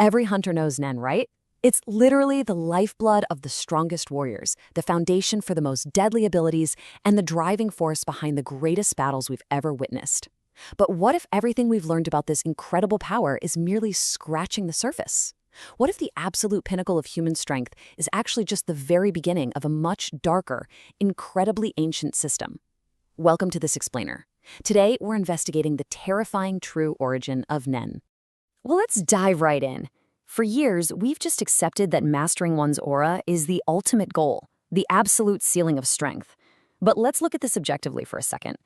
Every hunter knows Nen, right? It's literally the lifeblood of the strongest warriors, the foundation for the most deadly abilities, and the driving force behind the greatest battles we've ever witnessed. But what if everything we've learned about this incredible power is merely scratching the surface? What if the absolute pinnacle of human strength is actually just the very beginning of a much darker, incredibly ancient system? Welcome to This Explainer. Today, we're investigating the terrifying true origin of Nen. Well, let's dive right in. For years, we've just accepted that mastering one's aura is the ultimate goal, the absolute ceiling of strength. But let's look at this objectively for a second.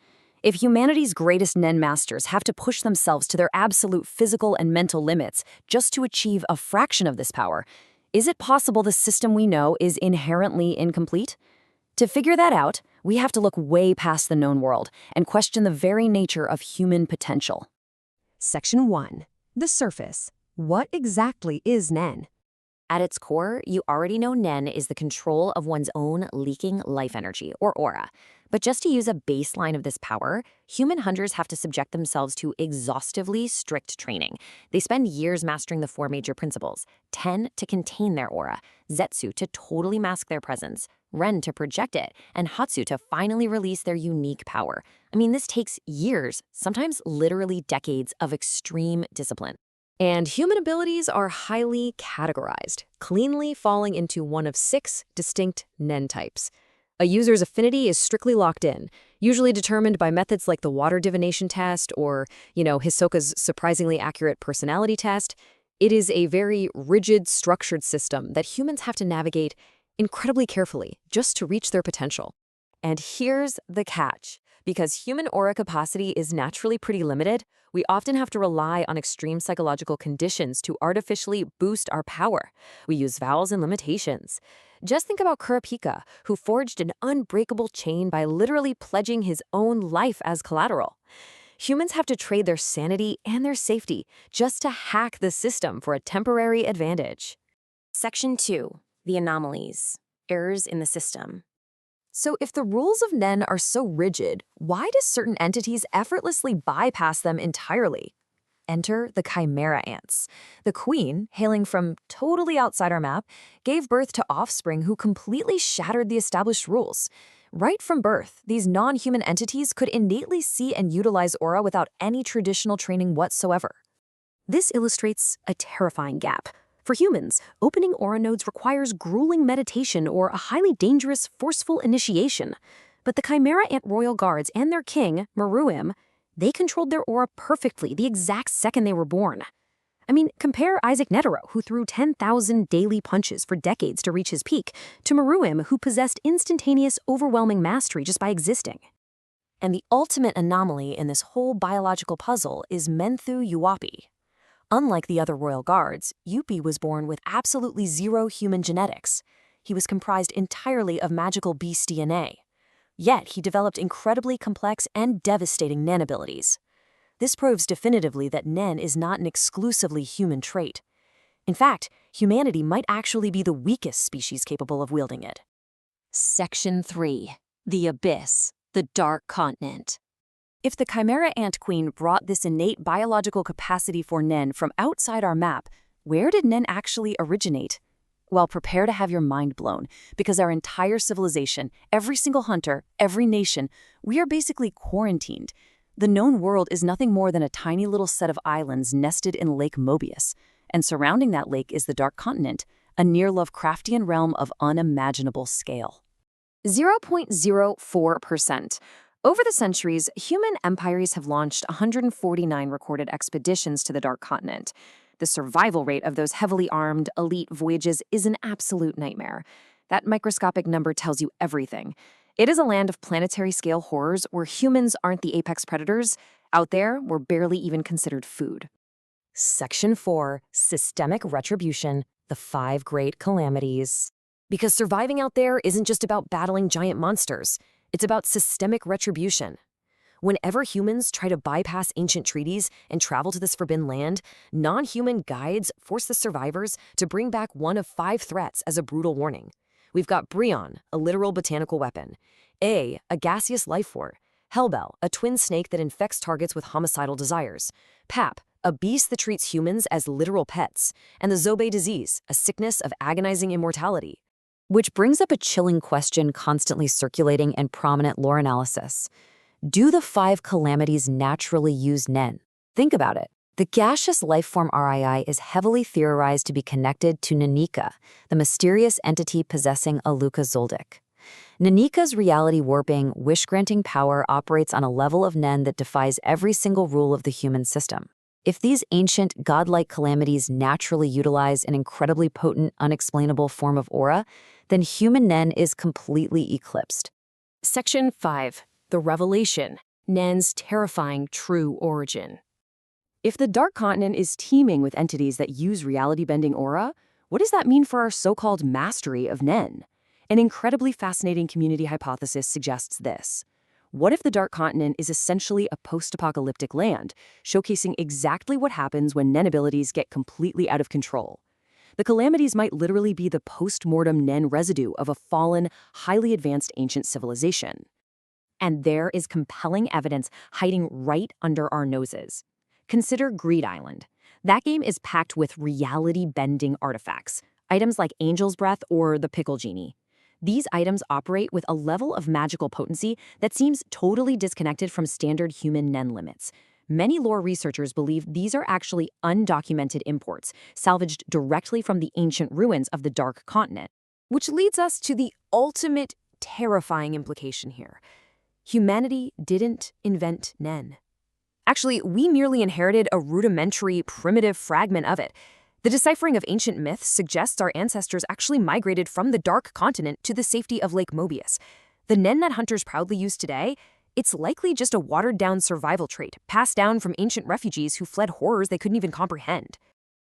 If humanity's greatest Nen masters have to push themselves to their absolute physical and mental limits just to achieve a fraction of this power, is it possible the system we know is inherently incomplete? To figure that out, we have to look way past the known world and question the very nature of human potential. Section 1. The surface. What exactly is Nen? At its core, you already know Nen is the control of one's own leaking life energy, or aura. But just to use a baseline of this power, human hunters have to subject themselves to exhaustively strict training. They spend years mastering the 4 major principles: Ten to contain their aura, Zetsu to totally mask their presence, Ren to project it, and Hatsu to finally release their unique power. I mean, this takes years, sometimes literally decades of extreme discipline. And human abilities are highly categorized, cleanly falling into one of 6 distinct Nen types. A user's affinity is strictly locked in, usually determined by methods like the water divination test or, Hisoka's surprisingly accurate personality test. It is a very rigid, structured system that humans have to navigate incredibly carefully just to reach their potential. And here's the catch. Because human aura capacity is naturally pretty limited, we often have to rely on extreme psychological conditions to artificially boost our power. We use vows and limitations. Just think about Kurapika, who forged an unbreakable chain by literally pledging his own life as collateral. Humans have to trade their sanity and their safety just to hack the system for a temporary advantage. Section 2. The anomalies. Errors in the system. So if the rules of Nen are so rigid, why do certain entities effortlessly bypass them entirely? Enter the Chimera ants. The queen, hailing from totally outside our map, gave birth to offspring who completely shattered the established rules. Right from birth, these non-human entities could innately see and utilize aura without any traditional training whatsoever. This illustrates a terrifying gap. For humans, opening aura nodes requires grueling meditation or a highly dangerous, forceful initiation. But the Chimera Ant Royal Guards and their king, Meruem, they controlled their aura perfectly the exact second they were born. I mean, compare Isaac Netero, who threw 10,000 daily punches for decades to reach his peak, to Meruem, who possessed instantaneous, overwhelming mastery just by existing. And the ultimate anomaly in this whole biological puzzle is Menthu Yuapi. Unlike the other royal guards, Yupi was born with absolutely zero human genetics. He was comprised entirely of magical beast DNA. Yet he developed incredibly complex and devastating Nen abilities. This proves definitively that Nen is not an exclusively human trait. In fact, humanity might actually be the weakest species capable of wielding it. Section 3. The Abyss, the Dark Continent. If the Chimera Ant Queen brought this innate biological capacity for Nen from outside our map, where did Nen actually originate? Well, prepare to have your mind blown, because our entire civilization, every single hunter, every nation, we are basically quarantined. The known world is nothing more than a tiny little set of islands nested in Lake Mobius, and surrounding that lake is the Dark Continent, a near-Lovecraftian realm of unimaginable scale. 0.04%. Over the centuries, human empires have launched 149 recorded expeditions to the Dark Continent. The survival rate of those heavily armed, elite voyages is an absolute nightmare. That microscopic number tells you everything. It is a land of planetary-scale horrors where humans aren't the apex predators. Out there, we're barely even considered food. Section 4. Systemic Retribution, the 5 Great Calamities. Because surviving out there isn't just about battling giant monsters. It's about systemic retribution. Whenever humans try to bypass ancient treaties and travel to this forbidden land, non-human guides force the survivors to bring back one of 5 threats as a brutal warning. We've got Bryon, a literal botanical weapon; a gaseous life form; Hellbell, a twin snake that infects targets with homicidal desires; Pap, a beast that treats humans as literal pets, and the Zobei disease, a sickness of agonizing immortality. Which brings up a chilling question constantly circulating in prominent lore analysis. Do the 5 calamities naturally use Nen? Think about it. The gaseous lifeform RII is heavily theorized to be connected to Nanika, the mysterious entity possessing a Luka Zoldyck. Nanika's reality warping, wish-granting power operates on a level of Nen that defies every single rule of the human system. If these ancient, godlike calamities naturally utilize an incredibly potent, unexplainable form of aura, then human Nen is completely eclipsed. Section 5. The Revelation. Nen's terrifying true origin. If the Dark Continent is teeming with entities that use reality-bending aura, what does that mean for our so-called mastery of Nen? An incredibly fascinating community hypothesis suggests this. What if the Dark Continent is essentially a post-apocalyptic land, showcasing exactly what happens when Nen abilities get completely out of control? The calamities might literally be the post-mortem Nen residue of a fallen, highly advanced ancient civilization. And there is compelling evidence hiding right under our noses. Consider Greed Island. That game is packed with reality-bending artifacts, items like Angel's Breath or the Pickle Genie. These items operate with a level of magical potency that seems totally disconnected from standard human Nen limits. Many lore researchers believe these are actually undocumented imports, salvaged directly from the ancient ruins of the Dark Continent. Which leads us to the ultimate terrifying implication here. Humanity didn't invent Nen. Actually, we merely inherited a rudimentary, primitive fragment of it. The deciphering of ancient myths suggests our ancestors actually migrated from the Dark Continent to the safety of Lake Mobius. The Nen that hunters proudly use today, it's likely just a watered-down survival trait, passed down from ancient refugees who fled horrors they couldn't even comprehend.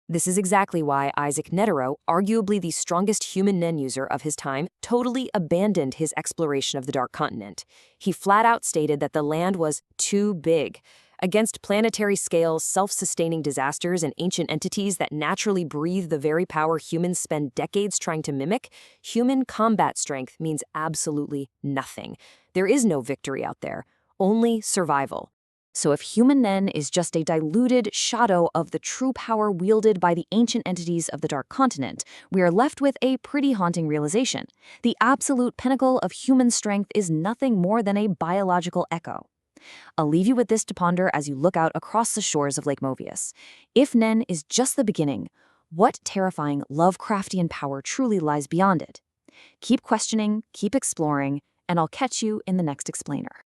This is exactly why Isaac Netero, arguably the strongest human Nen user of his time, totally abandoned his exploration of the Dark Continent. He flat-out stated that the land was too big. Against planetary-scale, self-sustaining disasters and ancient entities that naturally breathe the very power humans spend decades trying to mimic, human combat strength means absolutely nothing. There is no victory out there, only survival. So if human Nen is just a diluted shadow of the true power wielded by the ancient entities of the Dark Continent, we are left with a pretty haunting realization. The absolute pinnacle of human strength is nothing more than a biological echo. I'll leave you with this to ponder as you look out across the shores of Lake Mobius. If Nen is just the beginning, what terrifying Lovecraftian power truly lies beyond it? Keep questioning, keep exploring, and I'll catch you in the next explainer.